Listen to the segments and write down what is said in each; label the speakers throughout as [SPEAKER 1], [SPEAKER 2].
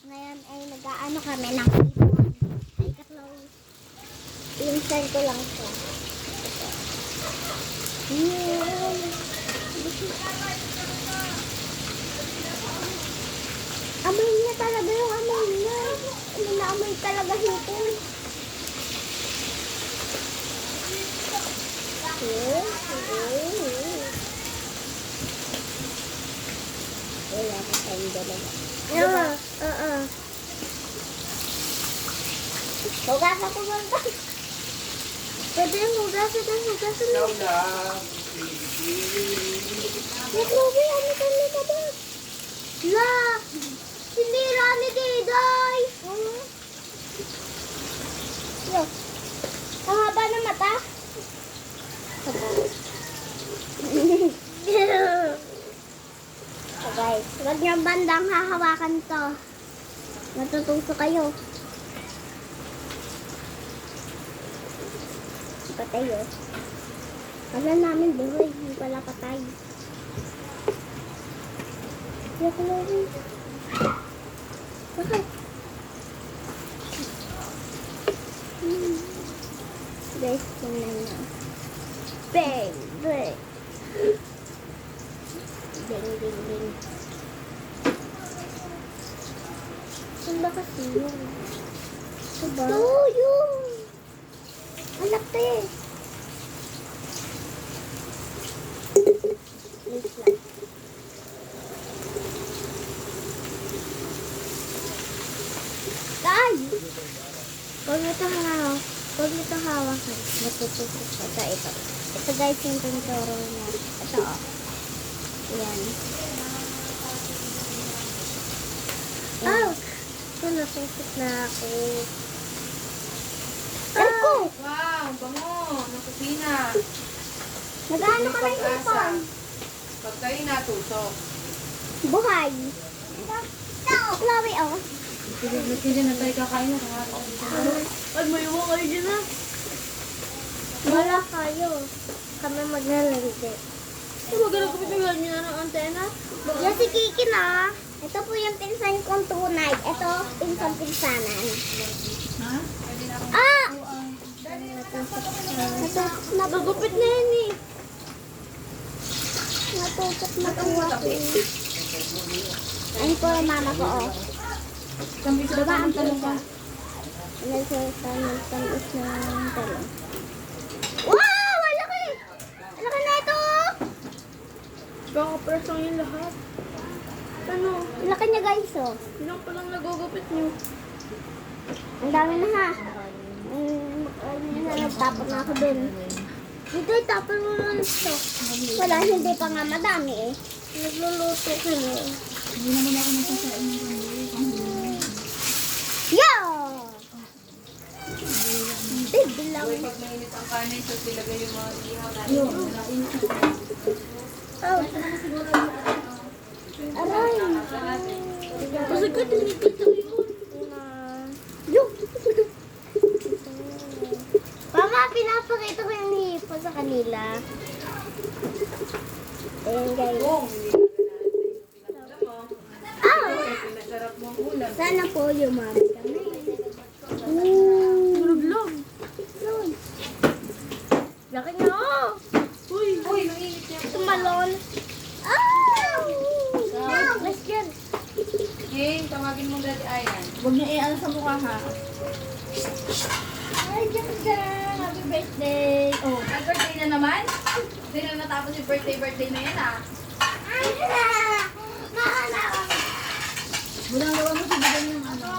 [SPEAKER 1] Ngayon ay nag-aano kami ng ipon. Ay katlaw. Pinsan ko lang siya. Yan. Amoy niya talaga yung amoy niya. Ano na amoy talaga hipon. Wala ka tayong dalawa. Oo. Hugasan ko muna. Pwede yung hugasan ng hugasan.
[SPEAKER 2] Ikaw lang.
[SPEAKER 1] Chloe, ano ka nito ba? La! Sinira ni Diday! Yo. Ang haba ng mata? So guys, huwag niyong bandang hahawakan to. Matutuso kayo. Patay oh. Kala namin buhay, hindi pala patay. Yak Chloe. Bakit? Guys, tingnan niyo. Bang! Bang! Ding, ding, ding. Saan ba kasi yun? Diba? Oo, yun! Anak to eh. Wait lang. Ay! Huwag nito hawakan. Matutusok siya. Ito. Ito guys yung tinturo niya. Ito oh. Ayan. Oh! Ito, natusok na ako. Ako!
[SPEAKER 3] Wow, bango. Ng kusina.
[SPEAKER 1] Nag-ano ka ng hipon?
[SPEAKER 3] Pag kayo natusok.
[SPEAKER 1] Buhay. Chloe, oh.
[SPEAKER 3] Sige na tayo kakain na.
[SPEAKER 1] Ay, may iwan kayo dyan ah. Wala kayo. Kami maglalagay.
[SPEAKER 3] Maganda ko pipigyan niyo na ng antena.
[SPEAKER 1] Yan si Kiki na. Ito po yung pinsan kong tunay. Ito, pinsan-pinsanan.
[SPEAKER 3] Ha?
[SPEAKER 1] Ah! Nagagupit na yan eh. Natusok na po ako. Ayun po ang mama ko oh. Diba ang talong ka? Nagsasamis na ng talong. Wow! Malaki! Malaki na ito!
[SPEAKER 3] Baka presong yung lahat. Ano?
[SPEAKER 1] Laki niya guys oh.
[SPEAKER 3] Ilang pa lang nagugupit niyo.
[SPEAKER 1] Ang dami na ha. Nagtapon na ako dun. Dito, tapon mo na ito. Wala, hindi pa nga madami eh. Nagluluto ko na.
[SPEAKER 3] Hindi naman ako nasasain ng
[SPEAKER 1] Yo! Bilang.
[SPEAKER 3] Uy, pag mainit ang kanin, so ilagay yung mga ihaw natin.
[SPEAKER 1] Oh. Aray.
[SPEAKER 3] Kasi ka, tinipito yun.
[SPEAKER 1] Yo! Mama, pinapakita ko yung hipo sa kanila. Ayan guys. Ah!
[SPEAKER 3] Pinasarap mo ang ulam.
[SPEAKER 1] Sana po lumami kami.
[SPEAKER 3] Lulog.
[SPEAKER 1] Yun. Laki nga oh!
[SPEAKER 3] Uy, mainit niya.
[SPEAKER 1] Tumalon. Ah! Let's get.
[SPEAKER 3] Jane, tawagin mo dati Ayan.
[SPEAKER 2] Huwag niya i-ano sa mukha ha.
[SPEAKER 1] Ay, dyan. Happy birthday.
[SPEAKER 2] Oh.
[SPEAKER 3] Ay, birthday na naman? Hindi na natapos yung birthday na yan ah.
[SPEAKER 1] Ay,
[SPEAKER 2] Walang gawa mo sa bigan yung ano.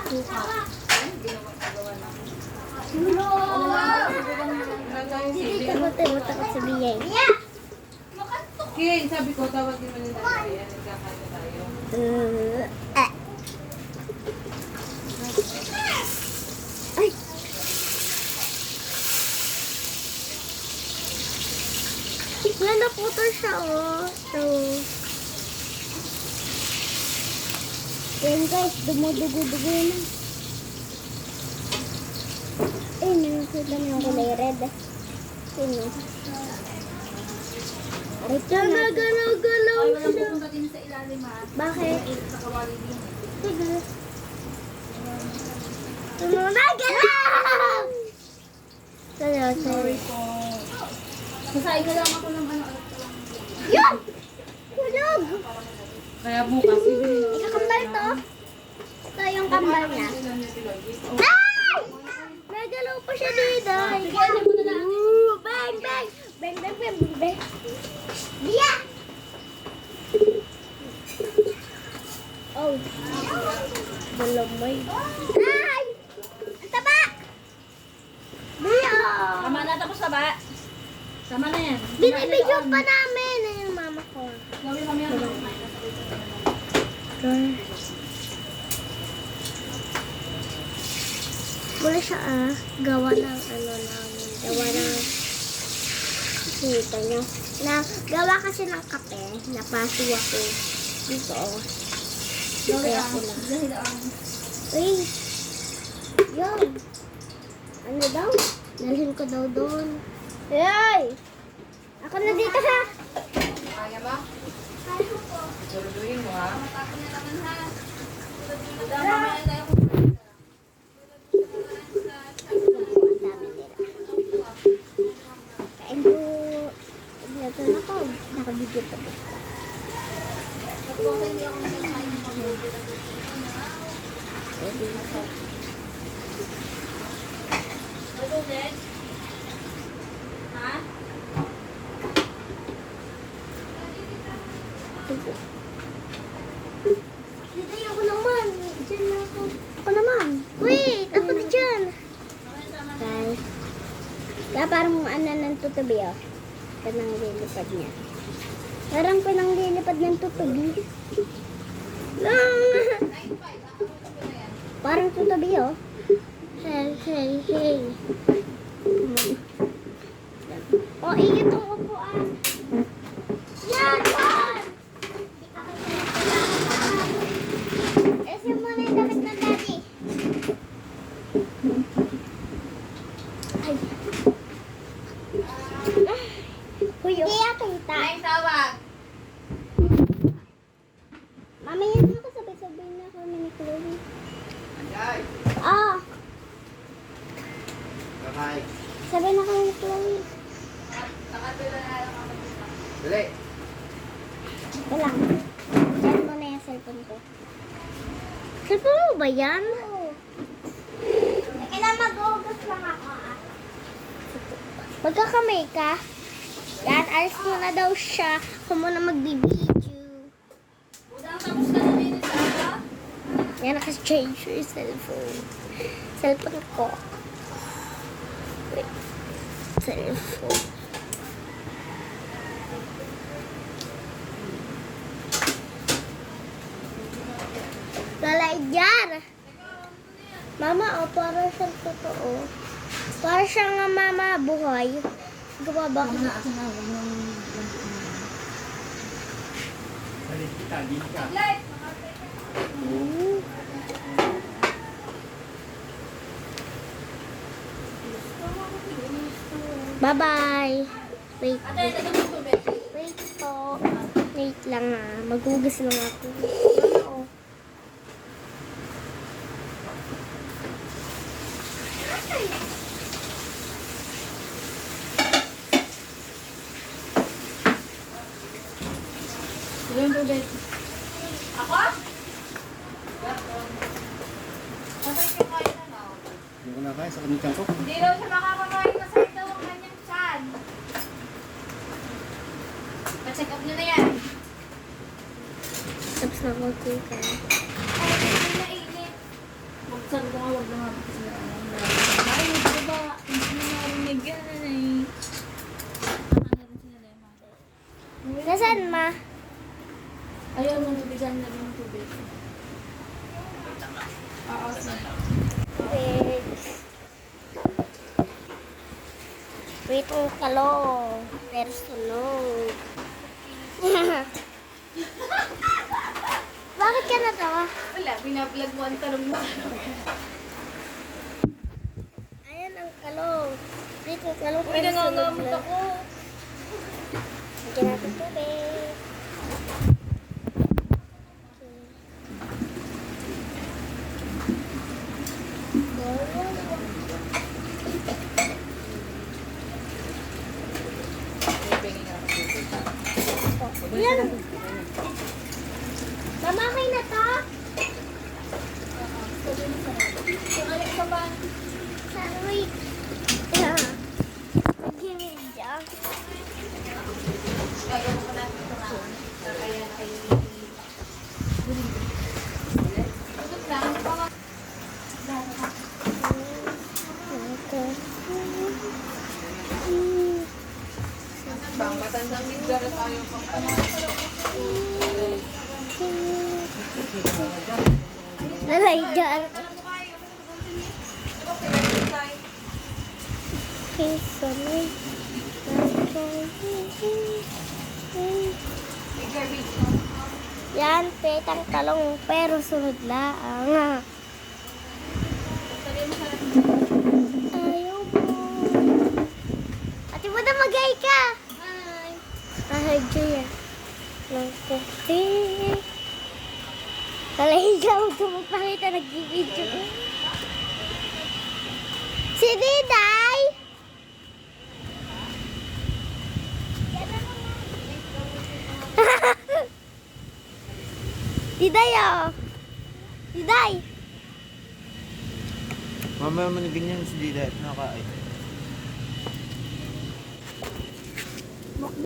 [SPEAKER 2] Suka.
[SPEAKER 1] Hindi ka buti-buti ko sabihin.
[SPEAKER 3] Jane, sabi ko, tawagin mo nila Ayan. Nagkakain na tayo.
[SPEAKER 1] Ay. Wala na putol siya, oh. So, yan guys, dumudugo-dugo na. Eh, nakakita na yung kulay red. Sino? Ito na. Galaw-galaw
[SPEAKER 3] Ay, walang pupunta din sa ilalim ha.
[SPEAKER 1] Bakit?
[SPEAKER 3] Sa kawali din.
[SPEAKER 1] Sige. Tumunag ka lang! Sorry.
[SPEAKER 3] Masahin na lang ako ng ano.
[SPEAKER 1] Yun! Hulog!
[SPEAKER 2] Kaya bukas,
[SPEAKER 1] Ikakambal to. Ito yung kambal niya. Ay! May galaw pa siya dito. Ooh, bang, bang! Bang, bang, bang, bang. Dia! Oh. Balamay. Ay! Ang taba! Dia!
[SPEAKER 3] Tama na, tapos na ba? Tama na yan.
[SPEAKER 1] Binibidyo pa namin. Ayun yung mama ko.
[SPEAKER 3] Gawin kami ang
[SPEAKER 1] Wala siya gawa ng ano namin. Gawa ng kita nyo. Gawa kasi ng kape. Napaso ako. Dito Kaya ko lang. Uy! Yun! Ano daw? Dalhin ko daw doon. Hey! Ako na dito ha!
[SPEAKER 3] Kaya ba? Suruduin mo ha? Matapon na naman ha. Mamaya na tayo
[SPEAKER 1] Kain ko. Ito na ko. Nakabigyo pa.
[SPEAKER 3] Ha?
[SPEAKER 1] Dito ako naman. Diyan na ako. Ako naman. Wait! Ako na dyan. Guys. Kaya parang ano ng tutubi Pananglilipad niya. Parang pananglilipad ng tutubi. Parang tutubi Hey. Oh, iyo itong upuan. Yan! Esin mo na yung damit ng daddy. Ay. Huy, hindi kita.
[SPEAKER 3] Ay, tawag.
[SPEAKER 1] Mamaya na ako sabay-sabay na ako ni Chloe. Ah,
[SPEAKER 4] Kakay.
[SPEAKER 1] sabay na kami ni Chloe.
[SPEAKER 3] Nakatula na lang ako.
[SPEAKER 4] Dali.
[SPEAKER 1] Wala. Diyan mo na yung cellphone ko. Cellphone mo ba yan? Oo. Kailangan mag-ugas lang ako Magkakamay ka? Yan, alis mo na daw siya. Ako muna magbibideo.
[SPEAKER 3] Udang tapos ka na din sa ano?
[SPEAKER 1] Yan, naka-change yung cellphone. Cellphone ko. Wait. Cellphone. Lalaidyar! Mama, para siyang totoo. Para siyang mama buhay. Gawa ba?
[SPEAKER 3] Light!
[SPEAKER 1] Bye-bye. Wait.
[SPEAKER 3] Ate, nagawin ko ba?
[SPEAKER 1] Wait po. Wait lang Maghugas lang ako. Ano?
[SPEAKER 3] Gawin ko ba? Ako? Masakit yung kain na no?
[SPEAKER 4] Hindi ko na kaya sa kanilang ko.
[SPEAKER 3] Hindi daw siya makakakain. Masakit daw ang kanyang tiyan. Pa-check up nyo na yan.
[SPEAKER 1] Tapos na ako kuka.
[SPEAKER 3] Ay, hindi na init. Sabi ko nga, huwag na nga kasi na ay, di ba? Hindi na narinig yan eh. Tama na rin sila Lema.
[SPEAKER 1] Nasaan ma?
[SPEAKER 3] Ayaw nang tubigan na rin yung tubig. Oo,
[SPEAKER 1] Wait. Wait ang kalong. Pero sunog. Bakit ka natawa?
[SPEAKER 3] wala, binablog mo ang tanong mo.
[SPEAKER 1] Ayan ang kalong. Wait ang kalong.
[SPEAKER 3] Uy, nangangamot ako.
[SPEAKER 1] Lagyan natin tubig. Mama, okay na to?
[SPEAKER 3] Kung ano ka ba?
[SPEAKER 1] Sorry. Yeah. Give me that.
[SPEAKER 3] Gagawin ko natin ito nga. Kaya ay... Tutok lang. Bang, matandang bigla na tayo pang
[SPEAKER 1] Lalay dyan. Okay, sorry. Yan, petang talong, pero sunod lang. Ayaw mo. Ate mo na mag-ay ka. Hi. Hi, Julia. Ng puti. Talaga, huwag ka magpakita, nag-video. Si Diday! Diday, oh! Diday!
[SPEAKER 4] Mamaya man ganyan si Dida. Nakain.